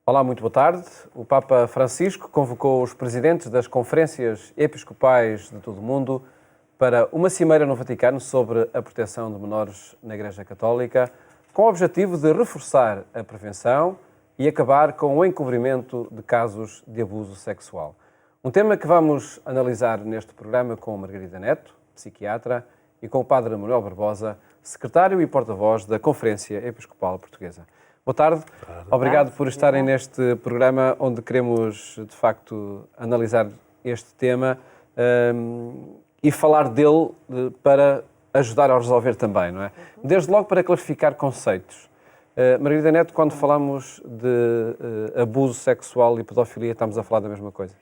Olá, muito boa tarde. O Papa Francisco convocou os presidentes das conferências episcopais de todo o mundo para uma cimeira no Vaticano sobre a proteção de menores na Igreja Católica, com o objetivo de reforçar a prevenção e acabar com o encobrimento de casos de abuso sexual. Um tema que vamos analisar neste programa com Margarida Neto, psiquiatra, e com o Padre Manuel Barbosa, secretário e porta-voz da Conferência Episcopal Portuguesa. Boa tarde. Obrigado por estarem neste programa onde queremos, de facto, analisar este tema e falar dele para ajudar a resolver também, não é? Desde logo para clarificar conceitos. Margarida Neto, quando falamos de abuso sexual e pedofilia, estamos a falar da mesma coisa?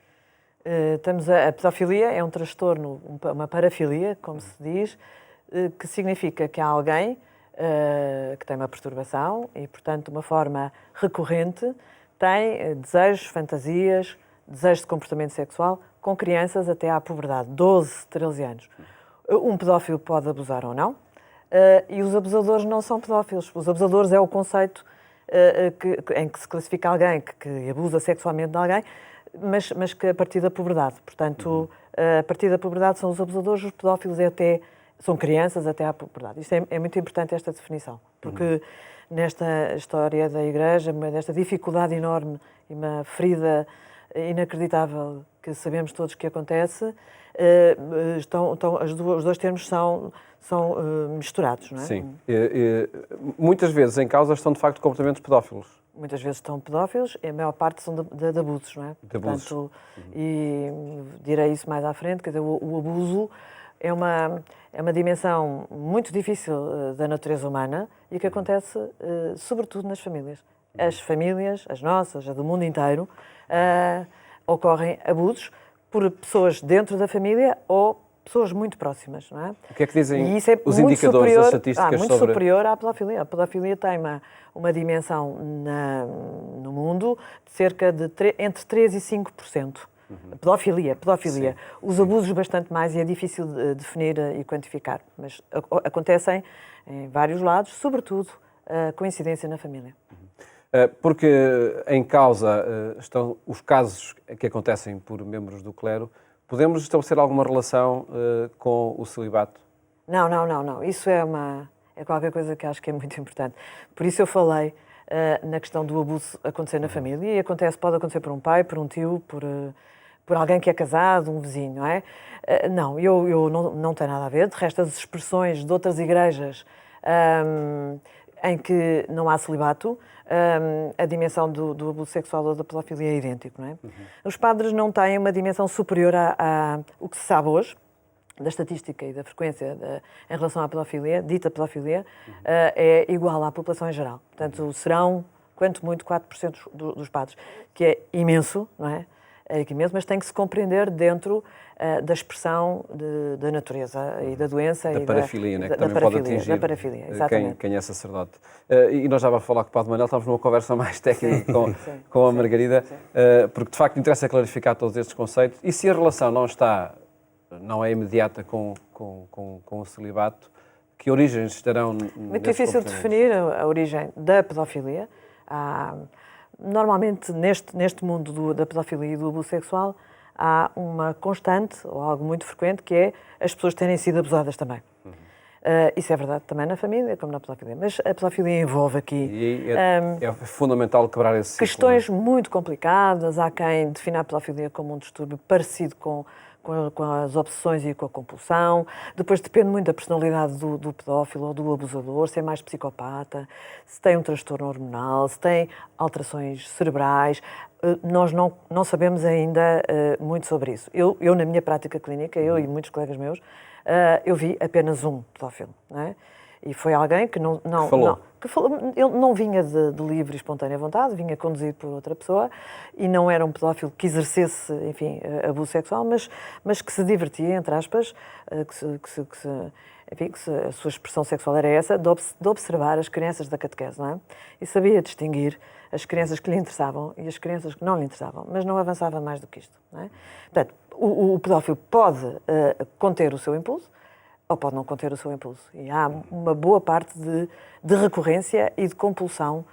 A pedofilia é um transtorno, uma parafilia, como se diz, que significa que há alguém que tem uma perturbação e, portanto, de uma forma recorrente, tem desejos, fantasias, desejos de comportamento sexual com crianças até à puberdade, 12, 13 anos. Um pedófilo pode abusar ou não, e os abusadores não são pedófilos. Os abusadores é o conceito em que se classifica alguém que abusa sexualmente de alguém, mas que a partir da puberdade. Portanto, a partir da puberdade são os abusadores, os pedófilos são crianças até à puberdade. Isto é muito importante, esta definição, porque nesta história da Igreja, nesta dificuldade enorme e uma ferida inacreditável que sabemos todos que acontece, os dois termos são misturados, não é? Sim. Muitas vezes em causa estão, de facto, comportamentos pedófilos. Muitas vezes estão pedófilos e a maior parte são de abusos, não é? De abusos. Portanto, e direi isso mais à frente, quer dizer, o abuso é uma dimensão muito difícil da natureza humana e que acontece sobretudo nas famílias. As famílias, as nossas, a do mundo inteiro, ocorrem abusos por pessoas dentro da família ou pessoas muito próximas, não é? O que é que dizem os indicadores, as estatísticas muito sobre... superior à pedofilia. A pedofilia tem uma dimensão no mundo de cerca de entre 3% e 5%. Pedofilia. Sim. Os abusos bastante mais e é difícil de definir e quantificar, mas acontecem em vários lados, sobretudo a coincidência na família. Porque em causa estão os casos que acontecem por membros do clero. Podemos estabelecer alguma relação com o celibato? Não. Isso é qualquer coisa que acho que é muito importante. Por isso eu falei na questão do abuso acontecer na família, e pode acontecer por um pai, por um tio, por alguém que é casado, um vizinho, não é? Eu não tenho nada a ver. De resto, as expressões de outras igrejas em que não há celibato, a dimensão do abuso sexual ou da pedofilia é idêntico, não é? Os padres não têm uma dimensão superior o que se sabe hoje, da estatística e da frequência em relação à pedofilia, dita pedofilia, é igual à população em geral. Portanto, serão, quanto muito, 4% dos padres, que é imenso, não é? É imenso, mas tem que se compreender dentro da expressão da natureza e da doença. Da parafilia, né? Que também pode atingir da parafilia, exatamente. Quem é sacerdote. E nós já vamos falar com o Padre Manuel, estamos numa conversa mais técnica com a Margarida, porque de facto interessa clarificar todos estes conceitos. E se a relação não é imediata com o celibato, que origens estarão muito difícil de definir a origem da pedofilia. Normalmente, neste mundo da pedofilia e do abuso sexual, há uma constante, ou algo muito frequente, que é as pessoas terem sido abusadas também. Isso é verdade também na família, como na pedofilia. Mas a pedofilia envolve aqui... E é fundamental quebrar esse ciclo. Questões muito complicadas. Há quem defina a pedofilia como um distúrbio parecido com as obsessões e com a compulsão. Depois depende muito da personalidade do pedófilo ou do abusador, se é mais psicopata, se tem um transtorno hormonal, se tem alterações cerebrais. Nós não sabemos ainda muito sobre isso. Eu, na minha prática clínica, eu e muitos colegas meus, eu vi apenas um pedófilo, não é? E foi alguém que ele não vinha de livre e espontânea vontade, vinha conduzido por outra pessoa e não era um pedófilo que exercesse, enfim, abuso sexual, mas que se divertia, entre aspas, que a sua expressão sexual era essa, de observar as crianças da catequese, não é? E sabia distinguir as crianças que lhe interessavam e as crianças que não lhe interessavam, mas não avançava mais do que isto, não é? Portanto, o pedófilo pode conter o seu impulso, ou pode não conter o seu impulso. E há uma boa parte de recorrência e de compulsão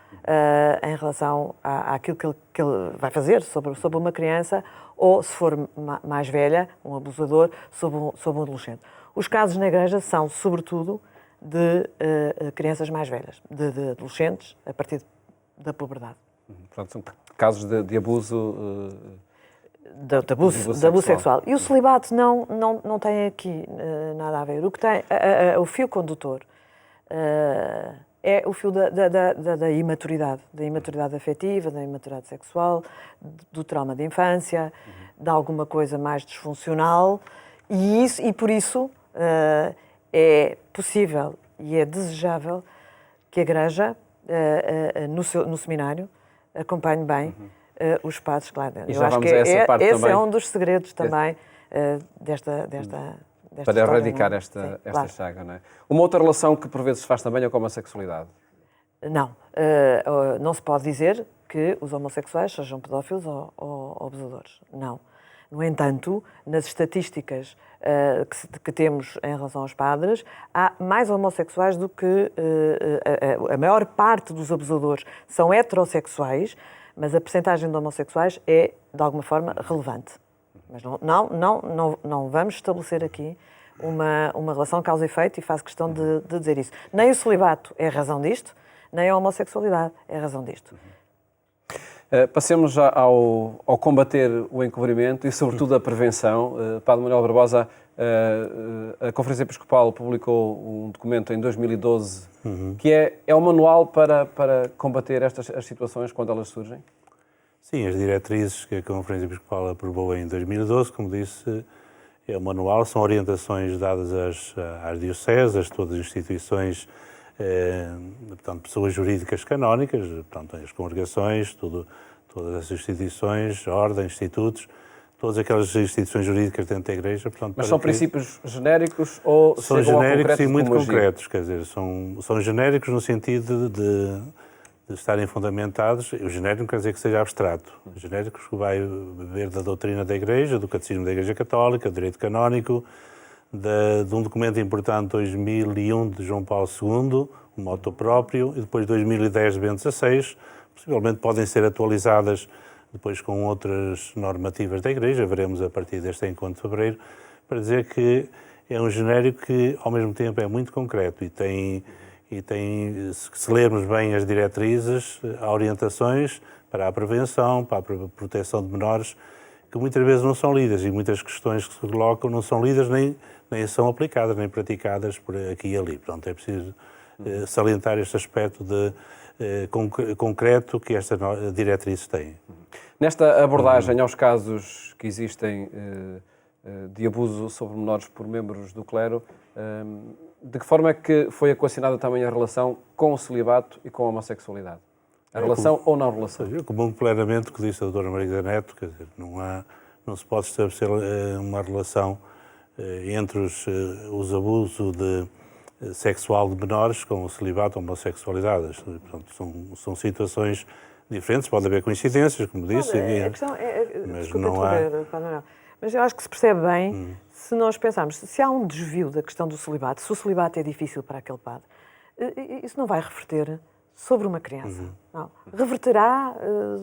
em relação àquilo que ele vai fazer sobre uma criança ou, se for mais velha, um abusador, sobre um adolescente. Os casos na Igreja são, sobretudo, de crianças mais velhas, de adolescentes a partir da puberdade. Portanto, são casos de abuso... De abuso sexual. E o celibato não tem aqui nada a ver. O que tem, o fio condutor é o fio da imaturidade afetiva, da imaturidade sexual, do trauma de infância, de alguma coisa mais disfuncional, e por isso é possível e é desejável que a Igreja, no seminário, acompanhe bem os padres que lá dentro. Eu acho que esse é um dos segredos também desta para erradicar esta claro. chaga, não é? Uma outra relação que por vezes se faz também é com a homossexualidade. Não se pode dizer que os homossexuais sejam pedófilos ou abusadores. Não. No entanto, nas estatísticas que temos em relação aos padres, há mais homossexuais do que... a maior parte dos abusadores são heterossexuais, mas a percentagem de homossexuais é, de alguma forma, relevante. Mas não vamos estabelecer aqui uma relação causa e efeito, e faço questão de dizer isso. Nem o celibato é a razão disto, nem a homossexualidade é a razão disto. Passemos já ao combater o encobrimento e, sobretudo, a prevenção. Padre Manuel Barbosa, a Conferência Episcopal publicou um documento em 2012 que é um manual para combater as situações quando elas surgem? Sim, as diretrizes que a Conferência Episcopal aprovou em 2012, como disse, é um manual, são orientações dadas às dioceses, todas as instituições, portanto, pessoas jurídicas canónicas, portanto, as congregações, todas as instituições, ordens, institutos, todas aquelas instituições jurídicas dentro da Igreja. Portanto, mas são princípios genéricos ou são genéricos e muito concretos? Concretos, quer dizer, são genéricos no sentido de estarem fundamentados. O genérico não quer dizer que seja abstrato. O genérico que vai beber da doutrina da Igreja, do Catecismo da Igreja Católica, do direito canónico, de um documento importante de 2001 de João Paulo II, um moto próprio, e depois 2010 de Bento XVI. Possivelmente podem ser atualizadas depois com outras normativas da Igreja, veremos a partir deste encontro de fevereiro, para dizer que é um genérico que, ao mesmo tempo, é muito concreto e tem, se lermos bem as diretrizes, há orientações para a prevenção, para a proteção de menores, que muitas vezes não são lidas, e muitas questões que se colocam não são lidas nem são aplicadas, nem praticadas por aqui e ali. Portanto, é preciso salientar este aspecto concreto que esta diretriz tem. Nesta abordagem aos casos que existem de abuso sobre menores por membros do clero, de que forma é que foi equacionada também a relação com o celibato e com a homossexualidade? A relação ou não relação? Eu comum plenamente o que disse a doutora Margarida Neto, quer dizer, não se pode estabelecer uma relação entre os abusos sexual de menores com o celibato ou homossexualidade. Portanto, são situações diferentes, pode haver coincidências, como disse. A questão mas não há... Mas eu acho que se percebe bem se nós pensarmos, se há um desvio da questão do celibato, se o celibato é difícil para aquele padre, isso não vai reverter sobre uma criança. Não. Reverterá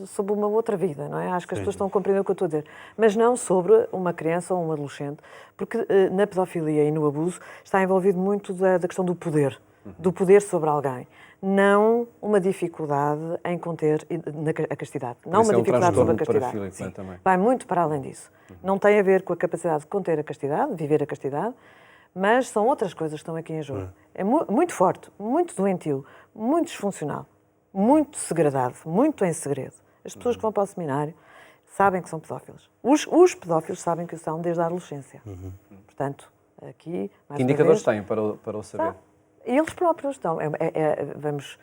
sobre uma outra vida, não é? Acho que as pessoas estão a compreender o que eu estou a dizer. Mas não sobre uma criança ou um adolescente, porque na pedofilia e no abuso está envolvido muito da questão do poder sobre alguém. Não uma dificuldade em conter a castidade. Não uma dificuldade sobre a castidade. Sim. Também. Vai muito para além disso. Não tem a ver com a capacidade de conter a castidade, de viver a castidade, mas são outras coisas que estão aqui em jogo. É muito forte, muito doentio, muito disfuncional, muito segredado, muito em segredo. As pessoas que vão para o seminário sabem que são pedófilos. Os pedófilos sabem que o são desde a adolescência. Portanto, aqui... Que indicadores têm para o saber? Eles próprios estão. Vamos,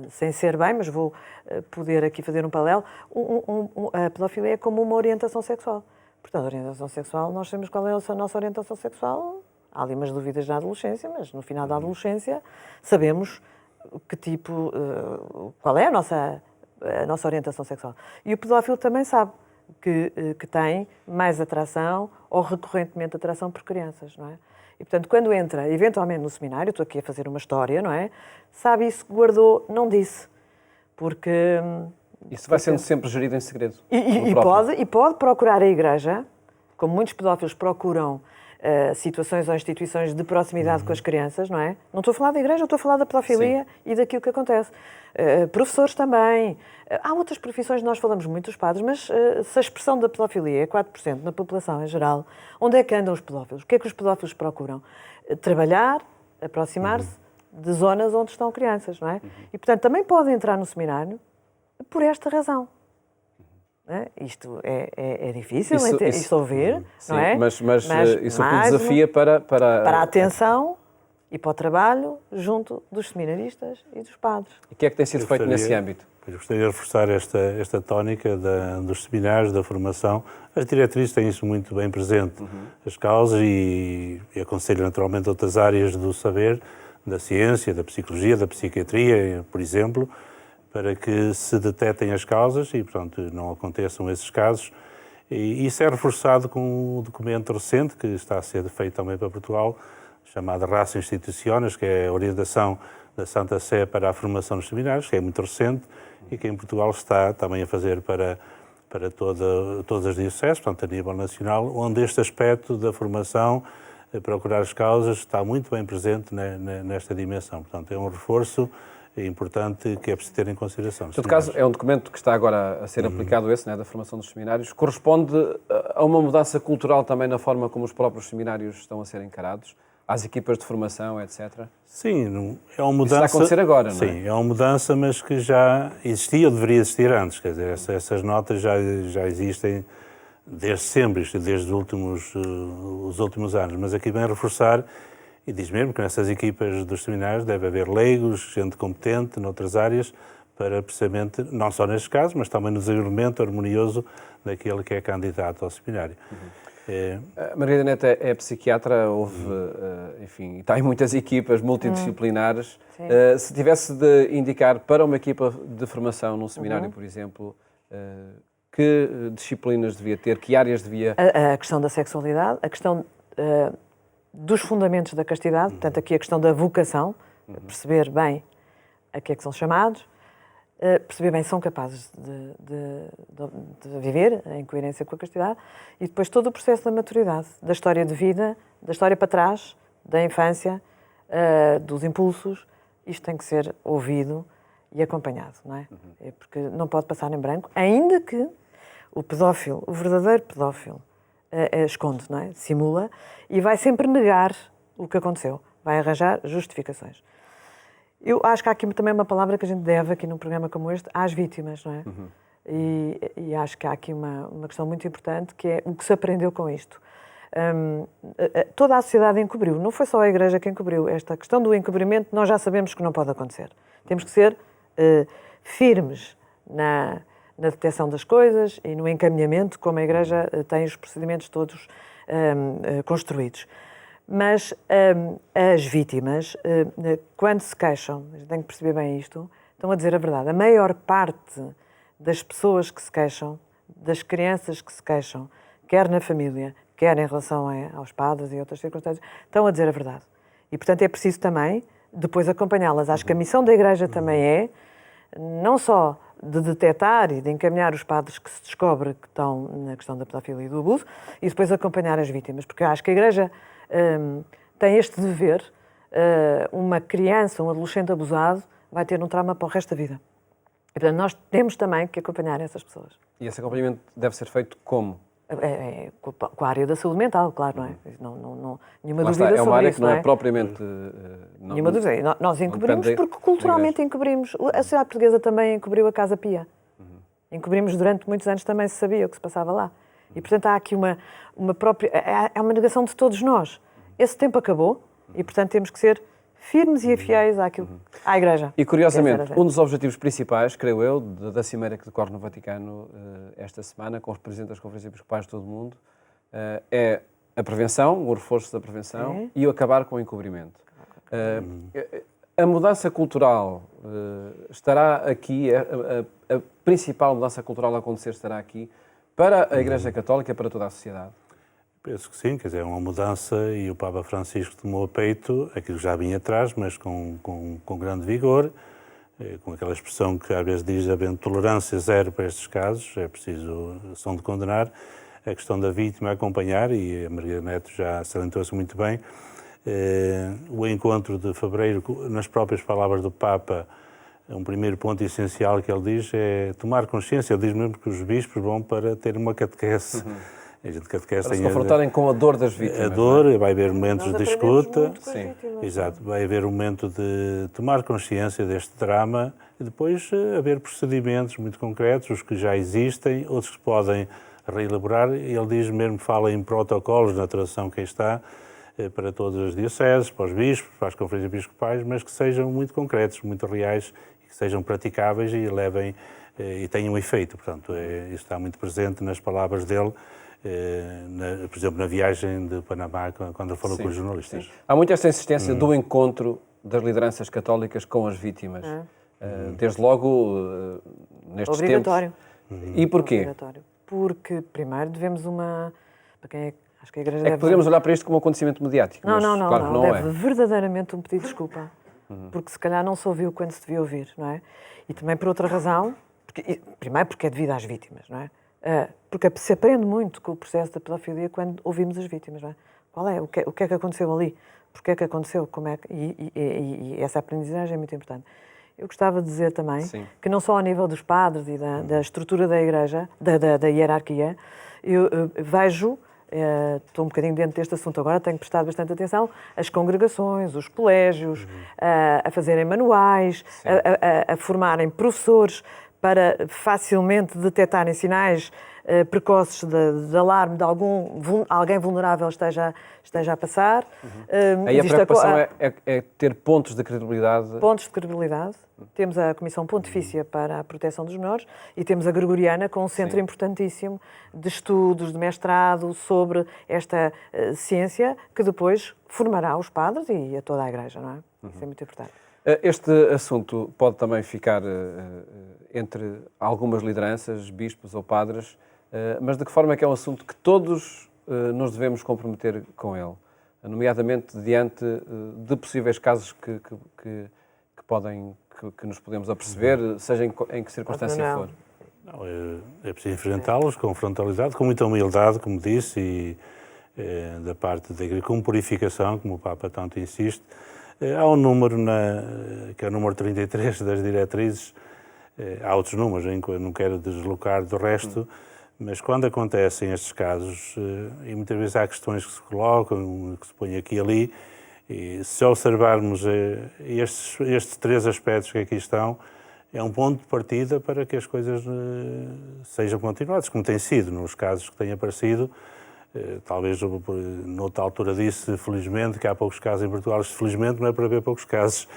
sem ser bem, mas vou poder aqui fazer um paralelo. A pedofilia é como uma orientação sexual. Portanto, a orientação sexual, nós sabemos qual é a nossa orientação sexual. Há ali umas dúvidas na adolescência, mas no final da adolescência sabemos que tipo, qual é a nossa orientação sexual. E o pedófilo também sabe que tem mais atração ou recorrentemente atração por crianças, não é? E, portanto, quando entra, eventualmente, no seminário, estou aqui a fazer uma história, não é? Sabe isso que guardou, não disse. Porque... Isso vai sendo sempre gerido em segredo. E pode procurar a Igreja, como muitos pedófilos procuram situações ou instituições de proximidade com as crianças, não é? Não estou a falar da Igreja, estou a falar da pedofilia e daquilo que acontece. Professores também. Há outras profissões, nós falamos muito dos padres, mas se a expressão da pedofilia é 4% na população em geral, onde é que andam os pedófilos? O que é que os pedófilos procuram? Trabalhar, aproximar-se de zonas onde estão crianças, não é? E, portanto, também pode entrar no seminário por esta razão. Isto é difícil isto ouvir, sim, não é? Mas isso tudo desafia para a atenção e para o trabalho junto dos seminaristas e dos padres. E o que é que tem sido feito nesse âmbito? Eu gostaria de reforçar esta tónica dos seminários, da formação. As diretrizes têm isso muito bem presente, as causas, e aconselho naturalmente outras áreas do saber, da ciência, da psicologia, da psiquiatria, por exemplo, para que se detetem as causas e, portanto, não aconteçam esses casos. E isso é reforçado com um documento recente que está a ser feito também para Portugal, chamado Ratio Institutionis, que é a orientação da Santa Sé para a formação nos seminários, que é muito recente e que em Portugal está também a fazer para todas as dioceses, portanto, a nível nacional, onde este aspecto da formação, procurar as causas, está muito bem presente nesta dimensão. Portanto, é um reforço importante que é preciso ter em consideração. Em todo caso, é um documento que está agora a ser aplicado, da formação dos seminários. Corresponde a uma mudança cultural também na forma como os próprios seminários estão a ser encarados? Às equipas de formação, etc.? Sim, é uma mudança... Isso está a acontecer agora, não é? Sim, é uma mudança, mas que já existia ou deveria existir antes. Quer dizer, essas notas já existem desde sempre, desde os últimos anos. Mas aqui vem reforçar, e diz mesmo que nessas equipas dos seminários deve haver leigos, gente competente noutras áreas, para precisamente, não só neste caso, mas também no desenvolvimento harmonioso daquele que é candidato ao seminário. A Margarida Neto é psiquiatra, enfim, está em muitas equipas multidisciplinares. Se tivesse de indicar para uma equipa de formação num seminário, por exemplo, que disciplinas devia ter, que áreas devia... A questão da sexualidade, a questão dos fundamentos da castidade, portanto, aqui a questão da vocação, perceber bem a que é que são chamados, perceber bem se são capazes de viver em coerência com a castidade, e depois todo o processo da maturidade, da história de vida, da história para trás, da infância, dos impulsos. Isto tem que ser ouvido e acompanhado, não é? Porque não pode passar em branco, ainda que o pedófilo, o verdadeiro pedófilo, esconde, não é? Simula, e vai sempre negar o que aconteceu, vai arranjar justificações. Eu acho que há aqui também uma palavra que a gente deve, aqui num programa como este, às vítimas, não é? E acho que há aqui uma questão muito importante, que é o que se aprendeu com isto. Toda a sociedade encobriu, não foi só a Igreja que encobriu. Esta questão do encobrimento nós já sabemos que não pode acontecer. Temos que ser firmes na detecção das coisas e no encaminhamento, como a Igreja tem os procedimentos todos construídos. Mas as vítimas, quando se queixam, tenho que perceber bem isto, estão a dizer a verdade. A maior parte das pessoas que se queixam, das crianças que se queixam, quer na família, quer em relação aos padres e outras circunstâncias, estão a dizer a verdade. E, portanto, é preciso também depois acompanhá-las. Acho que a missão da Igreja também é, não só de detectar e de encaminhar os padres que se descobre que estão na questão da pedofilia e do abuso, e depois acompanhar as vítimas. Porque eu acho que a Igreja tem este dever. Uma criança, um adolescente abusado, vai ter um trauma para o resto da vida. E, portanto, nós temos também que acompanhar essas pessoas. E esse acompanhamento deve ser feito como? Com a área da saúde mental, claro, não é? Não, nenhuma Lá dúvida sobre isso. É uma área que não é propriamente... Nenhuma dúvida. Nós encobrimos porque culturalmente encobrimos. A sociedade portuguesa também encobriu a Casa Pia. Encobrimos durante muitos anos, também se sabia o que se passava lá. E, portanto, há aqui uma própria... É uma negação de todos nós. Esse tempo acabou e, portanto, temos que ser firmes e fiéis à Igreja. E, curiosamente, um dos objetivos principais, creio eu, da cimeira que decorre no Vaticano esta semana, com os presidentes das conferências episcopais de todo o mundo, é a prevenção, o reforço da prevenção e o acabar com o encobrimento. A mudança cultural estará aqui, a principal mudança cultural a acontecer estará aqui para a Igreja Católica, para toda a sociedade? Penso que sim, quer dizer, é uma mudança e o Papa Francisco tomou a peito aquilo que já vinha atrás, mas com grande vigor, com aquela expressão que às vezes diz havendo tolerância zero para estes casos, é preciso, são de condenar, a questão da vítima acompanhar, e a Margarida Neto já salientou-se muito bem, o encontro de fevereiro, nas próprias palavras do Papa, um primeiro ponto essencial que ele diz é tomar consciência, ele diz mesmo que os bispos vão para ter uma catequese, para se confrontarem com a dor das vítimas. A dor, vai haver momentos de escuta. Sim. Exato, vai haver um momento de tomar consciência deste drama e depois haver procedimentos muito concretos, os que já existem, outros que podem reelaborar. Ele diz mesmo, fala em protocolos na tradução que aí está, para todas as dioceses, para os bispos, para as conferências episcopais, mas que sejam muito concretos, muito reais, que sejam praticáveis e levem e tenham efeito. Portanto, isso está muito presente nas palavras dele. Por exemplo, na viagem de Panamá, quando ele falou com os jornalistas. Sim. Há muito esta insistência do encontro das lideranças católicas com as vítimas. Desde logo, nestes Obrigatório. tempos. E porquê? Obrigatório. Porque, primeiro, devemos uma... Para quem acho que a Igreja É que poderíamos olhar para isto como um acontecimento mediático, mas claro que não deve é. verdadeiramente um pedido de desculpa. Porque se calhar não se ouviu quando se devia ouvir, não é? E também por outra razão, primeiro porque é devido às vítimas, não é? Porque se aprende muito com o processo da pedofilia quando ouvimos as vítimas, não é? Qual é? O que é que aconteceu ali? Porquê é que aconteceu? Como é que... e essa aprendizagem é muito importante. Eu gostava de dizer também que não só ao nível dos padres e da estrutura da Igreja, da hierarquia, eu vejo, estou um bocadinho dentro deste assunto agora, tenho prestado bastante atenção, as congregações, os colégios, a fazerem manuais, a formarem professores para facilmente detectarem sinais precoces de alarme de alguém vulnerável esteja a passar. Aí a preocupação é ter pontos de credibilidade. Pontos de credibilidade. Temos a Comissão Pontifícia para a Proteção dos Menores e temos a Gregoriana com um centro importantíssimo de estudos, de mestrado sobre esta ciência que depois formará os padres e a toda a Igreja, não é? Isso é muito importante. Este assunto pode também ficar entre algumas lideranças, bispos ou padres, mas de que forma é que é um assunto que todos nos devemos comprometer com ele, nomeadamente diante de possíveis casos que nos podemos aperceber, seja em que circunstância for? Não, é preciso enfrentá-los com frontalidade, com muita humildade, como disse, e da parte da Igreja, com purificação, como o Papa tanto insiste. Há um número, que é o número 33 das diretrizes, há outros números, não quero deslocar do resto, mas quando acontecem estes casos, e muitas vezes há questões que se colocam, que se põem aqui e ali, e se observarmos estes três aspectos que aqui estão, é um ponto de partida para que as coisas sejam continuadas, como tem sido nos casos que têm aparecido. Talvez noutra altura disse, felizmente, que há poucos casos em Portugal. Felizmente não é para haver poucos casos,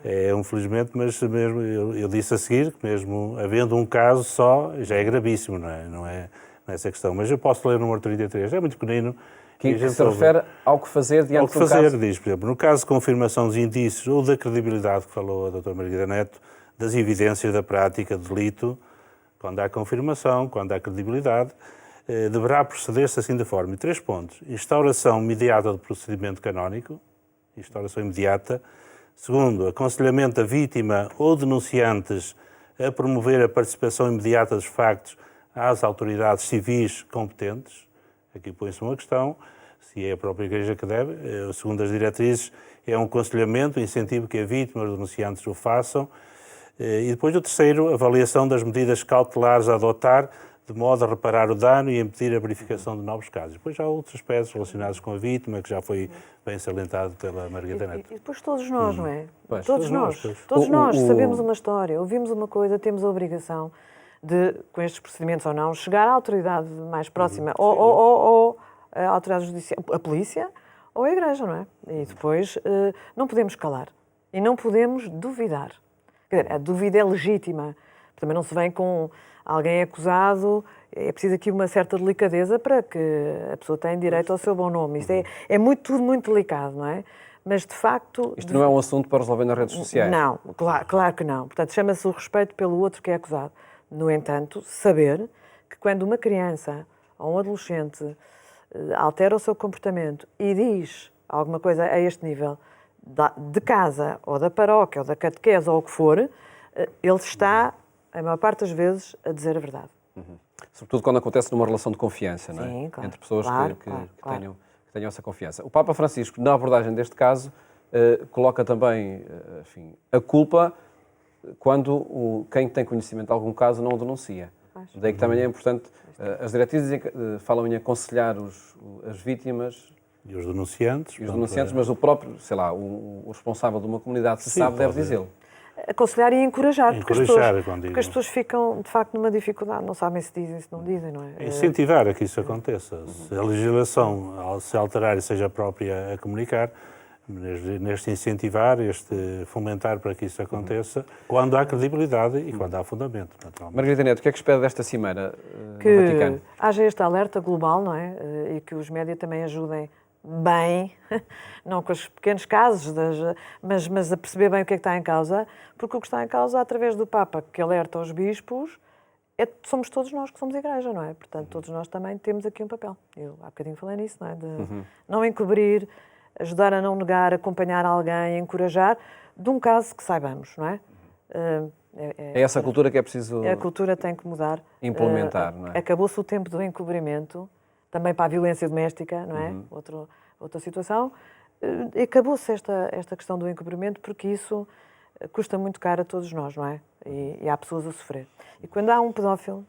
é um felizmente, mas mesmo eu disse a seguir que mesmo havendo um caso só, já é gravíssimo, não é essa questão. Mas eu posso ler o número 33, é muito pequenino. Que se refere ao que fazer diante do caso? Ao que fazer, diz, por exemplo, no caso de confirmação dos indícios ou da credibilidade, que falou a doutora Margarida Neto, das evidências da prática do delito, quando há confirmação, quando há credibilidade, deverá proceder-se assim da forma. E 3 pontos. Instauração imediata do procedimento canónico, instauração imediata. Segundo, aconselhamento da vítima ou denunciantes a promover a participação imediata dos factos às autoridades civis competentes. Aqui põe-se uma questão, se é a própria Igreja que deve. Segundo as diretrizes, é um aconselhamento, incentivo que a vítima e os denunciantes o façam. E depois o terceiro, avaliação das medidas cautelares a adotar, de modo a reparar o dano e impedir a verificação de novos casos. Depois há outros aspectos relacionados com a vítima, que já foi bem salientado pela Margarida Neto. E depois todos nós, não é? Pois, todos nós sabemos uma história, ouvimos uma coisa, temos a obrigação de, com estes procedimentos ou não, chegar à autoridade mais próxima, ou a autoridade judicial, a polícia, ou a Igreja, não é? E depois não podemos calar e não podemos duvidar. Quer dizer, a dúvida é legítima. Também não se vem com alguém acusado, é preciso aqui uma certa delicadeza para que a pessoa tenha direito ao seu bom nome. Isto é tudo muito delicado, não é? Mas, de facto... Isto não é um assunto para resolver nas redes sociais? Não, claro que não. Portanto, chama-se o respeito pelo outro que é acusado. No entanto, saber que quando uma criança ou um adolescente altera o seu comportamento e diz alguma coisa a este nível de casa, ou da paróquia, ou da catequese, ou o que for, ele está, a maior parte das vezes, a dizer a verdade. Sobretudo quando acontece numa relação de confiança, não é? Sim, claro. Entre pessoas Claro, que claro. tenham essa confiança. O Papa Francisco, na abordagem deste caso, coloca também, enfim, a culpa quando quem tem conhecimento de algum caso não o denuncia. Daí que também é importante, as diretrizes falam em aconselhar as vítimas E os denunciantes. mas o próprio, sei lá, o responsável de uma comunidade, se sabe, deve dizê-lo. Aconselhar e encorajar, porque as pessoas ficam, de facto, numa dificuldade, não sabem se dizem, se não dizem, não é? Incentivar a que isso aconteça. Se a legislação ao se alterar e seja própria a comunicar, neste incentivar, este fomentar para que isso aconteça, quando há credibilidade e quando há fundamento, naturalmente. Margarida Neto, o que é que espera desta cimeira que no Vaticano? Haja este alerta global, não é? E que os médias também ajudem bem, não com os pequenos casos, mas a perceber bem o que é que está em causa, porque o que está em causa, através do Papa, que alerta aos bispos, somos todos nós que somos igreja, não é? Portanto, todos nós também temos aqui um papel. Eu há bocadinho falei nisso, não é? De não encobrir, ajudar a não negar, acompanhar alguém, encorajar, de um caso que saibamos, não é? É essa cultura que é preciso A cultura tem que mudar. implementar, não é? Acabou-se o tempo do encobrimento, também para a violência doméstica, não é? Outra situação. Acabou-se esta questão do encobrimento porque isso custa muito caro a todos nós, não é? E há pessoas a sofrer. E quando há um pedófilo,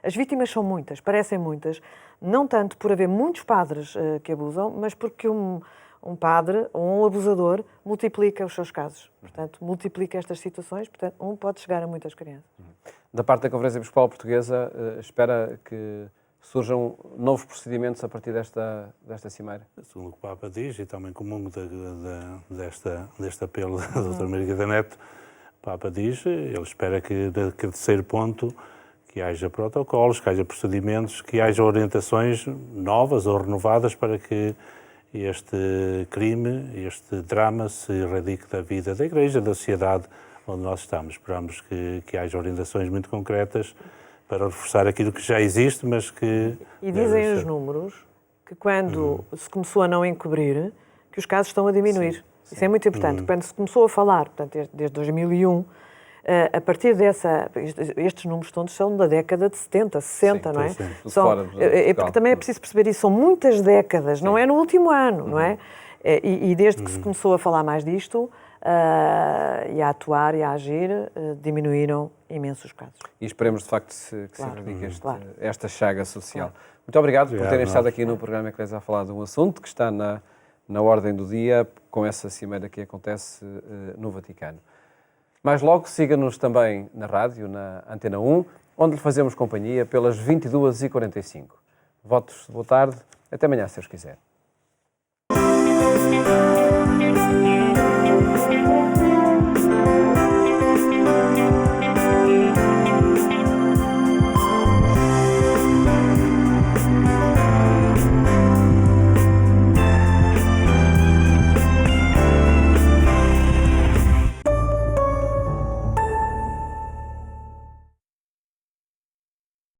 as vítimas são muitas, parecem muitas, não tanto por haver muitos padres que abusam, mas porque um padre ou um abusador multiplica os seus casos. Portanto, multiplica estas situações, portanto, pode chegar a muitas crianças. Da parte da Conferência Episcopal Portuguesa, espera que surjam novos procedimentos a partir desta cimeira? Segundo o que o Papa diz, e também comungo deste apelo da doutora Margarida Neto, o Papa diz, ele espera que de terceiro ponto que haja protocolos, que haja procedimentos, que haja orientações novas ou renovadas para que este crime, este drama se erradique da vida da Igreja, da sociedade onde nós estamos. Esperamos que haja orientações muito concretas para reforçar aquilo que já existe, mas que... E dizem os números que quando se começou a não encobrir, que os casos estão a diminuir. Sim. Isso é muito importante. Quando se começou a falar, portanto, desde 2001, a partir estes números todos são da década de 70, 60, sim, não é? Sim. Porque também é preciso perceber isso, são muitas décadas, sim, não é no último ano, não é? E desde que se começou a falar mais disto, e a atuar e a agir, diminuíram imensos casos. E esperemos, de facto, que se erradique esta chaga social. Claro. Muito obrigado por terem estado aqui no programa Eclésia a falar de um assunto que está na ordem do dia, com essa cimeira que acontece no Vaticano. Mais logo, siga-nos também na rádio, na Antena 1, onde lhe fazemos companhia pelas 22h45. Votos de boa tarde. Até amanhã, se Deus quiser.